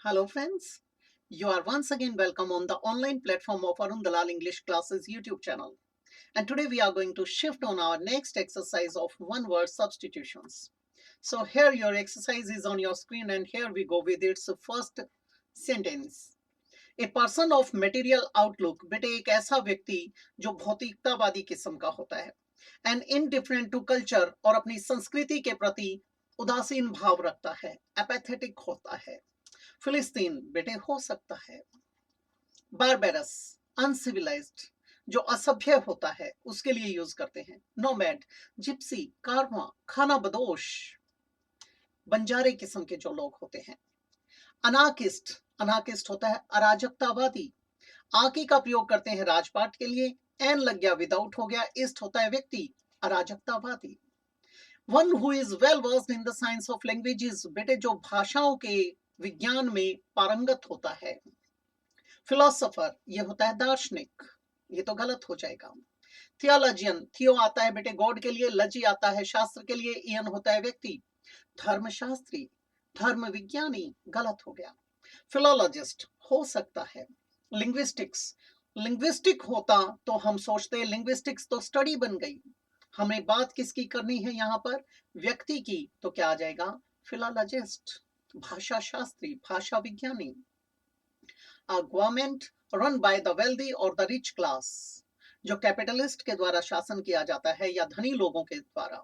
Hello friends, you are once again welcome on the online platform of Arun Dalal English Classes YouTube channel. And today we are going to shift on our next exercise of one word substitutions. So here your exercise is on your screen and here we go with its first sentence. A person of material outlook, बेटे एक ऐसा व्यक्ति जो भौतिकतावादी किस्म का होता है and indifferent to culture और अपनी संस्कृति के प्रति उदासीन भाव रखता है, apathetic होता है. फिलिस्तीन बेटे हो सकता है. बारबेरस अनसिविलाइज्ड जो असभ्य होता है उसके लिए यूज करते हैं. नोमैड जिप्सी कारवा खाना बदोश बंजारे किस्म के जो लोग होते हैं. अनाकिस्ट अनाकिस्ट होता है अराजकतावादी. आकी का प्रयोग करते हैं राजपाट के लिए. एन लग गया विदाउट हो गया. इस्ट होता है व्यक्ति अराजकतावादी. One who is well versed in the science of languages बेटे जो भाषाओं के विज्ञान में पारंगत होता है. फिलोसोफर ये होता है दार्शनिक, ये तो गलत हो जाएगा. थियोलॉजियन थियो आता है बेटे गॉड के लिए, लजी आता है शास्त्र के लिए, इयन होता है व्यक्ति. धर्मशास्त्री धर्म विज्ञानी गलत हो गया. फिलोलॉजिस्ट हो सकता है. लिंग्विस्टिक्स लिंग्विस्टिक होता तो हम सोचते लिंग्विस्टिक्स तो स्टडी बन गई. हमें बात किसकी करनी है यहाँ पर? व्यक्ति की. तो क्या आ जाएगा? फिलोलॉजिस्ट भाषा शास्त्री भाषा विज्ञानी. A government run by the wealthy or the rich class जो कैपिटलिस्ट के द्वारा शासन किया जाता है या धनी लोगों के द्वारा.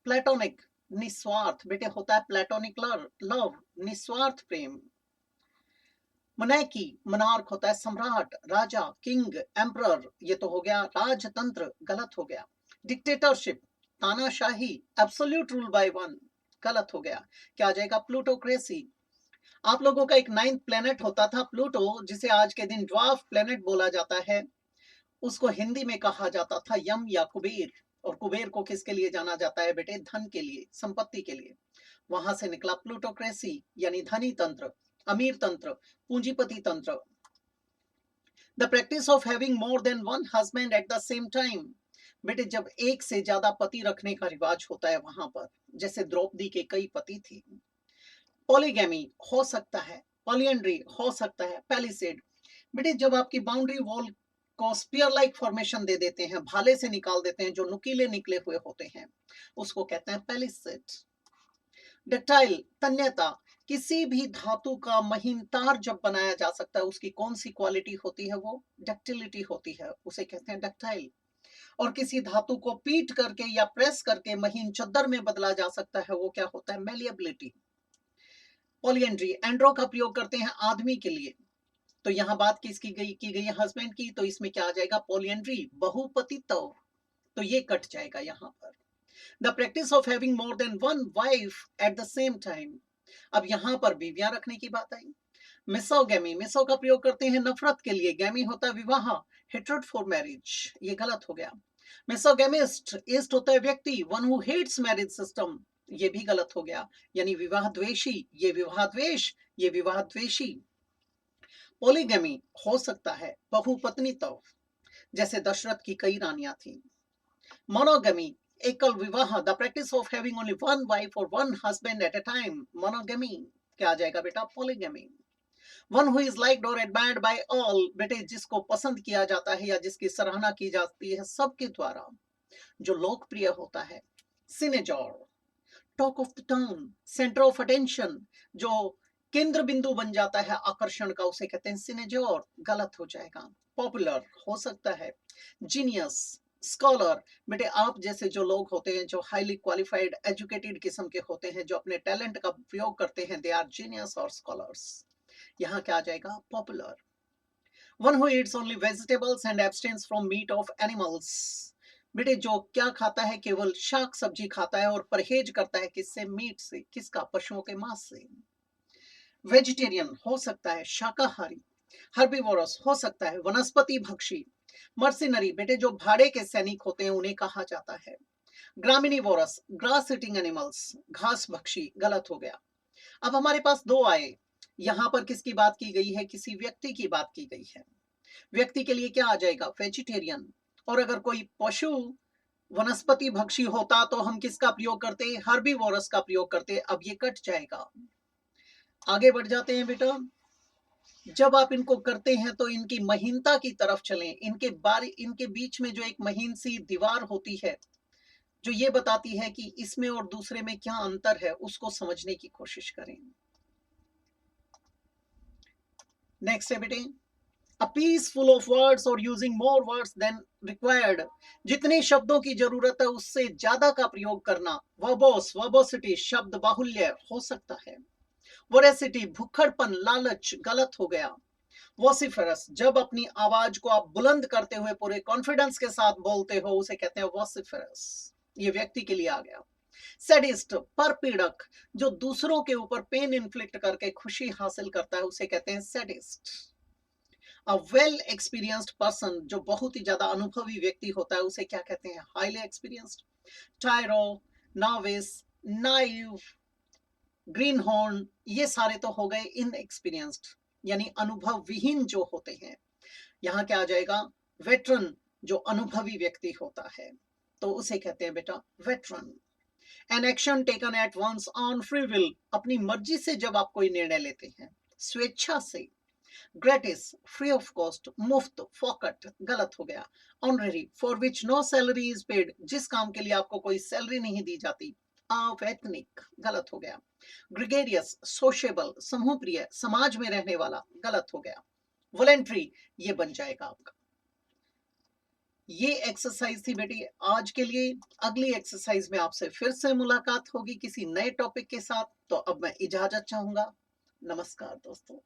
प्लेटोनिक निस्वार्थ बेटे होता है प्लेटोनिक लव निस्वार्थ प्रेम. मोनैकी मोनार्क होता है सम्राट राजा किंग एम्परर ये तो हो गया राजतंत्र गलत हो गया. डिक्टेटरशिप तानाशाही एब्सोल्यूट रूल बाय वन गलत हो गया. क्या आ जाएगा? प्लूटोक्रेसी. आप लोगों का एक 9th प्लेनेट होता था प्लूटो जिसे आज के दिन ड्वार्फ प्लेनेट बोला जाता है. उसको हिंदी में कहा जाता था यम या कुबेर. और कुबेर को किसके लिए जाना जाता है बेटे? धन के लिए संपत्ति के लिए. वहां से निकला प्लूटोक्रेसी यानी धनी तंत्र अमीर तंत्र पूंजीपति तंत्र. The practice of having more than one husband at the same time बेटे जब एक से ज्यादा पति रखने का रिवाज होता है वहां पर, जैसे द्रौपदी के कई पति थी. पॉलीगैमी हो सकता है. पॉलियंड्री हो सकता है. पैलिसेड बेटे जब आपकी बाउंड्री वॉल को स्पीयर लाइक फॉर्मेशन दे देते हैं, भाले से निकाल देते हैं जो नुकीले निकले हुए होते हैं, उसको कहते हैं पैलिसेड. डक्टाइल तन्यता किसी भी धातु का महीन तार जब बनाया जा सकता है उसकी कौन सी क्वालिटी होती है? वो डक्टिलिटी होती है, उसे कहते हैं डक्टाइल. और किसी धातु को पीट करके या प्रेस करके महीन चद्दर में बदला जा सकता है, वो क्या होता है? मेलिएबिलिटी. पॉलियंड्री एंड्रो का प्रयोग करते हैं आदमी के लिए. तो यहाँ बात किसकी की गई है? हस्बैंड की. तो इसमें क्या आ जाएगा? पॉलियंड्री बहुपतित्व. तो ये कट जाएगा यहाँ पर. The practice of having more than one wife at the same time. अब यहाँ पर बीवियां रखने की बात आई. मिसोगैमी मिसो का प्रयोग करते हैं नफरत के लिए. गैमी होता है विवाह. हेट्रेड फॉर मैरिज ये गलत हो गया. मिसोगैमिस्ट ईस्ट होता है व्यक्ति. One who hates marriage system ये भी गलत हो गया. यानी विवाह द्वेषी ये विवाह द्वेष ये विवाह द्वेषी. पॉलीगैमी हो सकता है बहुपत्नीत्व जैसे दशरथ की कई रानियां थी. मोनोगैमी एकल विवाह. The practice of having only one wife और one husband at a time. Monogamy क्या आ जाएगा बेटा? Polygamy. One who is liked और एडमायर्ड बाय ऑल बेटे जिसको पसंद किया जाता है या जिसकी सराहना की जाती है सबके द्वारा, जो लोकप्रिय होता है. Cynosure talk of the town centre of attention जो केंद्र बिंदु बन जाता है आकर्षण का, उसे कहते हैं सिनेजॉर गलत हो जाएगा. पॉपुलर हो सकता है. जीनियस स्कॉलर बेटे आप जैसे जो लोग होते हैं जो हाईली क्वालिफाइड एजुकेटेड किस्म के होते हैं जो अपने टैलेंट का उपयोग करते हैं, दे आर जीनियस और स्कॉलर्स. यहाँ क्या आ जाएगा? Popular. One who eats only vegetables and abstains from meat of animals बेटे जो क्या खाता है? केवल शाक सब्जी खाता है और परहेज करता है किससे? मीट से. किसका? पशुओं के मांस से. वेजिटेरियन हो सकता है शाकाहारी. हर्बीवोरस हो सकता है वनस्पति भक्षी. मर्सिनरी बेटे जो भाड़े के सैनिक होते हैं उन्हें कहा जाता है. ग्रामिनीवोरस ग्रास ईटिंग एनिमल्स घास भक्षी गलत हो गया. अब हमारे पास दो आए. यहाँ पर किसकी बात की गई है? किसी व्यक्ति की बात की गई है. व्यक्ति के लिए क्या आ जाएगा? वेजिटेरियन. और अगर कोई पशु वनस्पति भक्षी होता तो हम किसका प्रयोग करते? हर्बीवोरस का प्रयोग करते. अब ये कट जाएगा. आगे बढ़ जाते हैं बेटा। जब आप इनको करते हैं तो इनकी महीनता की तरफ चलें। इनके बीच में जो एक महीन सी दीवार होती है, जो ये बताती है कि इसमें और दूसरे में क्या अंतर है, उसको समझने की कोशिश करें। नेक्स्ट है बेटे, a piece full of words or using more words than required। जितने शब्दों की जरूरत है उससे ज्यादा का प्रयोग करना। वर्बोस, वर्बोसिटी, शब्द बाहुल्य हो सकता है। वोरेसिटी, भुक्खड़पन, लालच, गलत हो गया। वॉसिफरस, जब अपनी आवाज को आप बुलंद करते हुए पूरे कॉन्फिडेंस के साथ बोलते हो, उसे कहते हैं वॉसिफरस। ये व्यक्ति के लिए आ गया। सैडिस्ट, परपीड़क, जो दूसरों के ऊपर पेन इन्फ्लिक्ट करके खुशी हासिल करता है, उसे कहते हैं sadist. A well experienced person, जो बहुत ही ज्यादा अनुभवी व्यक्ति होता है, उसे क्या कहते हैं? Highly experienced. Tyro, novice, naive, greenhorn, ये सारे तो हो गए इनएक्सपीरियंस्ड, यानी अनुभव विहीन जो होते हैं। यहाँ क्या आ जाएगा? वेटरन, जो अनुभवी व्यक्ति होता है, तो उसे कहते हैं बेटा veteran. An action taken at once on free will, अपनी मर्जी से जब आप कोई निर्णय लेते हैं, स्वेच्छा से। ग्रेटिस, फ्री ऑफ कॉस्ट, मुफ्त, फोकट, गलत हो गया। Honorary, for which no salary is paid, जिस काम के लिए आपको कोई सैलरी नहीं दी जाती। अवैतनिक, गलत हो गया। ग्रिगेरियस, सोशेबल, समूह प्रिय, समाज में रहने वाला, गलत हो गया। वॉलेंट्री, ये बन जाएगा आपका। ये एक्सरसाइज थी बेटी आज के लिए। अगली एक्सरसाइज में आपसे फिर से मुलाकात होगी किसी नए टॉपिक के साथ। तो अब मैं इजाजत चाहूंगा। नमस्कार दोस्तों।